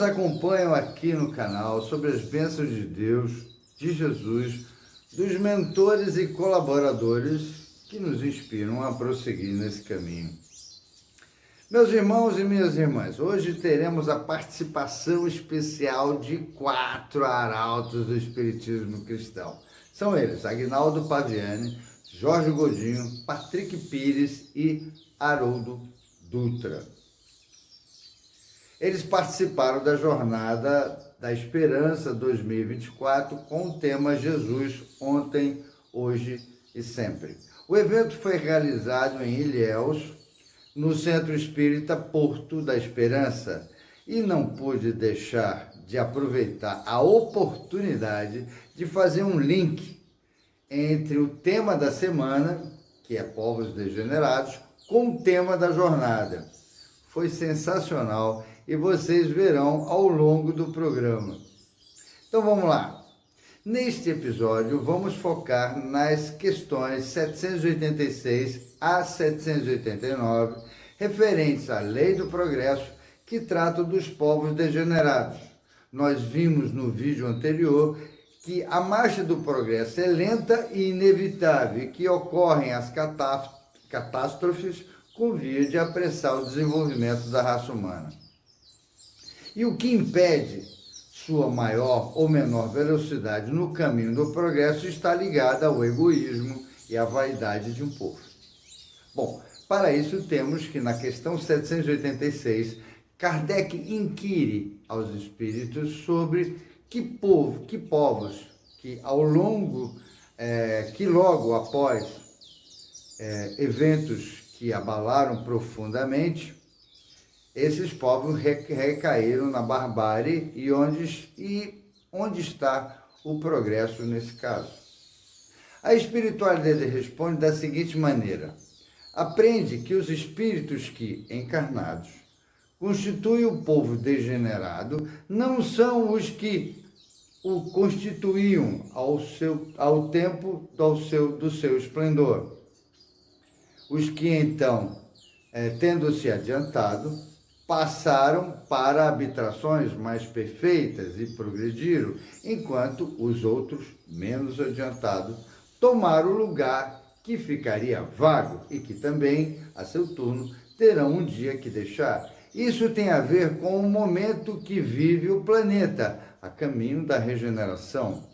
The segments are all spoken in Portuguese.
nos acompanham aqui no canal sobre as bênçãos de Deus, de Jesus, dos mentores e colaboradores que nos inspiram a prosseguir nesse caminho. Meus irmãos e minhas irmãs, hoje teremos a participação especial de 4 arautos do Espiritismo Cristão. São eles, Aguinaldo Paviani, Jorge Godinho, Patrick Pires e Haroldo Dutra. Eles participaram da Jornada da Esperança 2024 com o tema Jesus, ontem, hoje e sempre. O evento foi realizado em Ilhéus, no Centro Espírita Porto da Esperança, e não pude deixar de aproveitar a oportunidade de fazer um link entre o tema da semana, que é Povos Degenerados, com o tema da jornada. Foi sensacional e vocês verão ao longo do programa. Então vamos lá. Neste episódio vamos focar nas questões 786 a 789, referentes à Lei do Progresso, que tratam dos povos degenerados. Nós vimos no vídeo anterior que a marcha do progresso é lenta e inevitável, e que ocorrem as catástrofes com via de apressar o desenvolvimento da raça humana. E o que impede sua maior ou menor velocidade no caminho do progresso está ligado ao egoísmo e à vaidade de um povo. Bom, para isso temos que na questão 786, Kardec inquire aos espíritos sobre que povos que logo após eventos que abalaram profundamente, esses povos recaíram na barbárie e onde está o progresso nesse caso. A espiritualidade responde da seguinte maneira: aprende que os espíritos que, encarnados, constituem o povo degenerado, não são os que o constituíam ao tempo do seu esplendor. Os que então, tendo-se adiantado, passaram para habitações mais perfeitas e progrediram, enquanto os outros, menos adiantados, tomaram o lugar que ficaria vago e que também, a seu turno, terão um dia que deixar. Isso tem a ver com o momento que vive o planeta, a caminho da regeneração.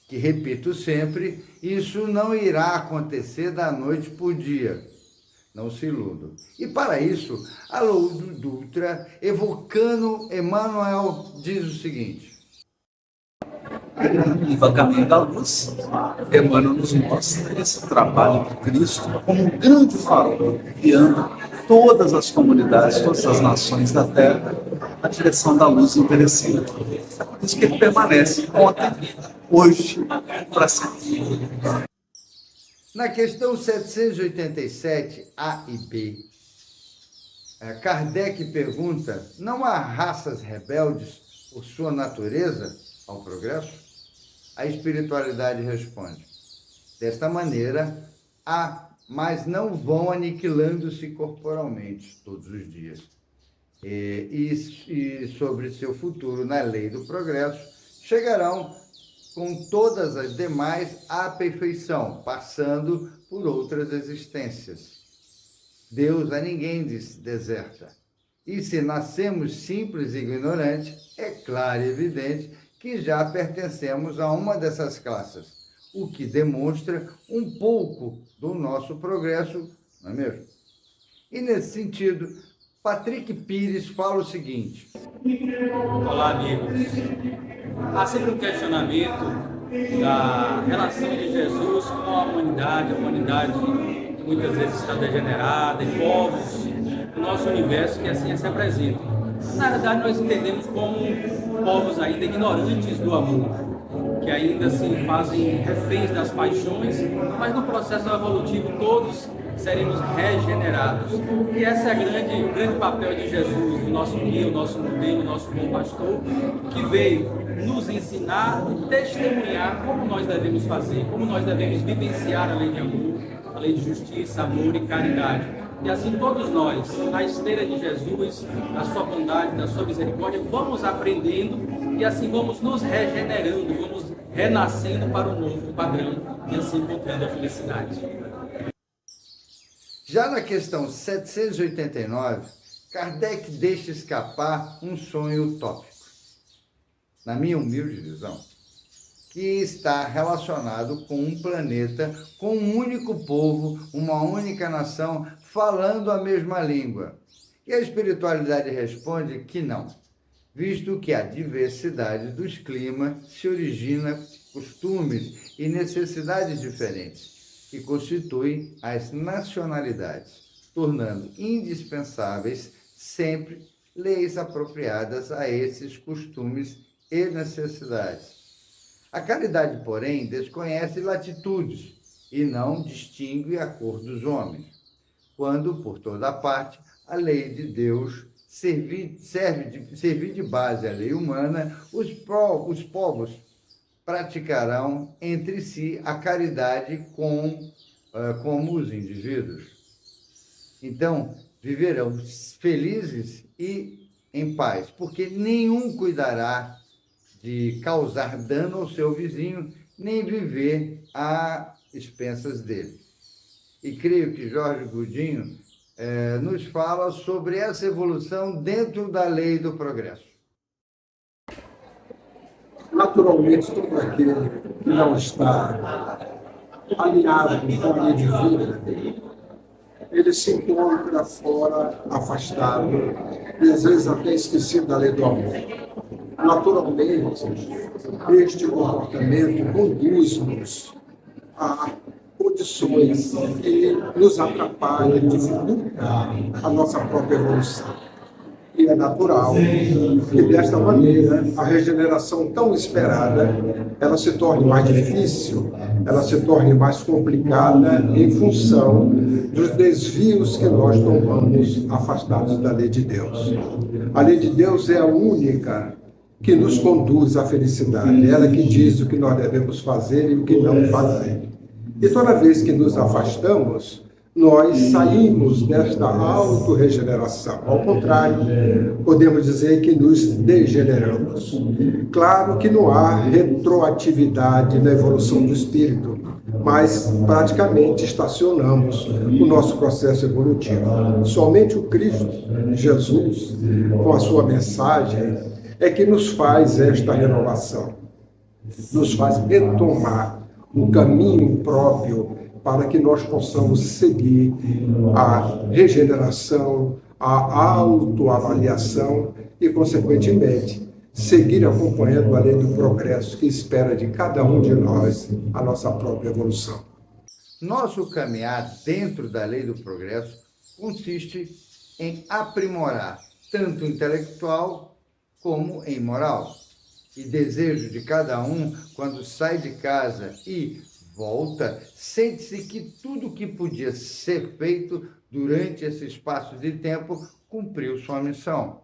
Que, repito sempre, isso não irá acontecer da noite para o dia. Não se iludam. E para isso, Haroldo Dutra, evocando Emmanuel, diz o seguinte: Viva Caminho da Luz, Emmanuel nos mostra esse trabalho de Cristo como um grande farol, guiando todas as comunidades, todas as nações da Terra, na direção da luz imperecível. Por isso que ele permanece ontem, hoje, para sempre. Na questão 787, A e B, Kardec pergunta: não há raças rebeldes por sua natureza ao progresso? A espiritualidade responde: desta maneira, há, mas não vão aniquilando-se corporalmente todos os dias. E sobre seu futuro na lei do progresso, chegarão com todas as demais à perfeição, passando por outras existências. Deus a ninguém deserta. E se nascemos simples e ignorantes, é claro e evidente que já pertencemos a uma dessas classes, o que demonstra um pouco do nosso progresso, não é mesmo? E nesse sentido, Patrick Pires fala o seguinte: olá, amigos. Há sempre um questionamento da relação de Jesus com a humanidade que muitas vezes está degenerada, e povos do nosso universo que assim se apresentam. Na verdade, nós entendemos como povos ainda ignorantes do amor, que ainda se fazem reféns das paixões, mas no processo evolutivo todos seremos regenerados. E esse é o grande papel de Jesus, o nosso guia, o nosso modelo, o nosso bom pastor, que veio nos ensinar e testemunhar como nós devemos fazer, como nós devemos vivenciar a lei de amor, a lei de justiça, amor e caridade. E assim todos nós, na esteira de Jesus, da sua bondade, da sua misericórdia, vamos aprendendo e assim vamos nos regenerando, vamos renascendo para um novo padrão e assim encontrando a felicidade. Já na questão 789, Kardec deixa escapar um sonho utópico, na minha humilde visão, que está relacionado com um planeta, com um único povo, uma única nação, falando a mesma língua. E a espiritualidade responde que não, visto que a diversidade dos climas se origina costumes e necessidades diferentes, que constituem as nacionalidades, tornando indispensáveis sempre leis apropriadas a esses costumes e necessidades. A caridade, porém, desconhece latitudes e não distingue a cor dos homens, quando, por toda parte, a lei de Deus servir de base à lei humana, os povos praticarão entre si a caridade como os indivíduos. Então, viverão felizes e em paz, porque nenhum cuidará de causar dano ao seu vizinho, nem viver a expensas dele. E creio que Jorge Godinho nos fala sobre essa evolução dentro da lei do progresso. Naturalmente, todo aquele que não está alinhado com a lei divina, ele se encontra fora, afastado, e às vezes até esquecido da lei do amor. Naturalmente, este comportamento conduz-nos a condições que nos atrapalham, dificultam a nossa própria evolução. E é natural que, desta maneira, a regeneração tão esperada, ela se torne mais difícil, ela se torne mais complicada em função dos desvios que nós tomamos afastados da lei de Deus. A lei de Deus é a única que nos conduz à felicidade, ela que diz o que nós devemos fazer e o que não fazer. E toda vez que nos afastamos, nós saímos desta autorregeneração. Ao contrário, podemos dizer que nos degeneramos. Claro que não há retroatividade na evolução do espírito, mas praticamente estacionamos o nosso processo evolutivo. Somente o Cristo, Jesus, com a sua mensagem, é que nos faz esta renovação, nos faz retomar um caminho próprio para que nós possamos seguir a regeneração, a autoavaliação e, consequentemente, seguir acompanhando a lei do progresso que espera de cada um de nós a nossa própria evolução. Nosso caminhar dentro da lei do progresso consiste em aprimorar tanto o intelectual como em moral. E desejo de cada um, quando sai de casa e volta, sente-se que tudo que podia ser feito durante esse espaço de tempo cumpriu sua missão.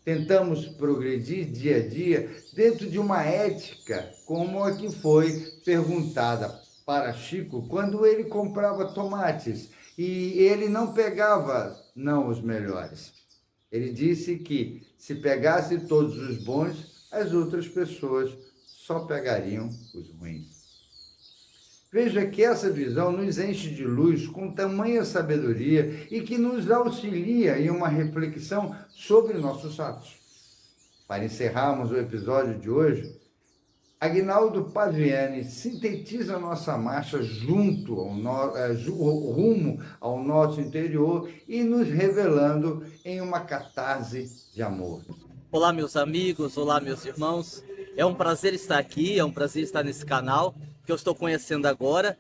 Tentamos progredir dia a dia dentro de uma ética como a que foi perguntada para Chico quando ele comprava tomates e ele não pegava os melhores. Ele disse que se pegasse todos os bons, as outras pessoas só pegariam os ruins. Veja que essa visão nos enche de luz com tamanha sabedoria e que nos auxilia em uma reflexão sobre nossos atos. Para encerrarmos o episódio de hoje, Aguinaldo Paviani sintetiza nossa marcha rumo ao nosso interior e nos revelando em uma catarse de amor. Olá, meus amigos, olá, meus irmãos. É um prazer estar aqui, é um prazer estar nesse canal que eu estou conhecendo agora.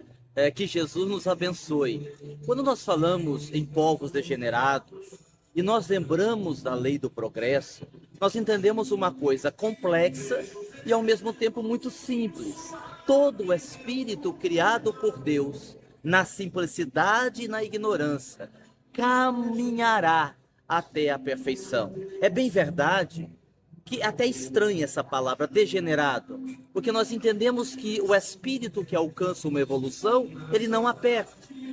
Que Jesus nos abençoe. Quando nós falamos em povos degenerados e nós lembramos da lei do progresso, nós entendemos uma coisa complexa e ao mesmo tempo muito simples. Todo espírito criado por Deus, na simplicidade e na ignorância, caminhará até a perfeição. É bem verdade que até estranha essa palavra, degenerado, porque nós entendemos que o espírito que alcança uma evolução, ele não aperta,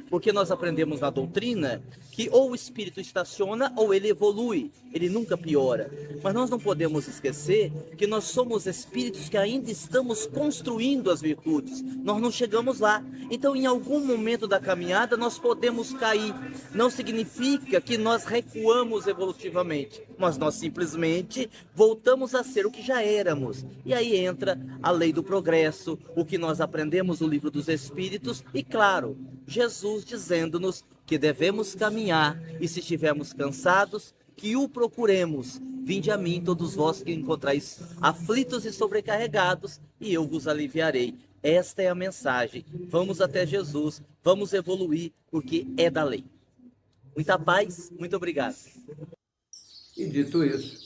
porque nós aprendemos na doutrina que ou o espírito estaciona ou ele evolui, ele nunca piora. Mas nós não podemos esquecer que nós somos espíritos que ainda estamos construindo as virtudes, nós não chegamos lá. Então, em algum momento da caminhada, nós podemos cair. Não significa que nós recuamos evolutivamente, mas nós simplesmente voltamos a ser o que já éramos. E aí entra a lei do progresso, o que nós aprendemos no Livro dos Espíritos e, claro, Jesus dizendo-nos que devemos caminhar e, se estivermos cansados, que o procuremos. Vinde a mim, todos vós que encontrais aflitos e sobrecarregados, e eu vos aliviarei. Esta é a mensagem. Vamos até Jesus, vamos evoluir, porque é da lei. Muita paz, muito obrigado. E dito isso,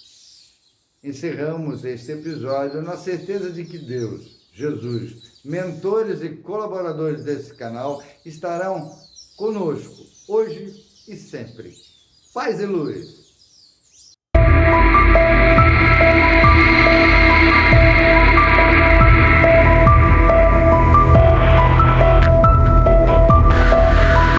encerramos este episódio na certeza de que Deus, Jesus, mentores e colaboradores desse canal estarão conosco, hoje e sempre. Paz e luz!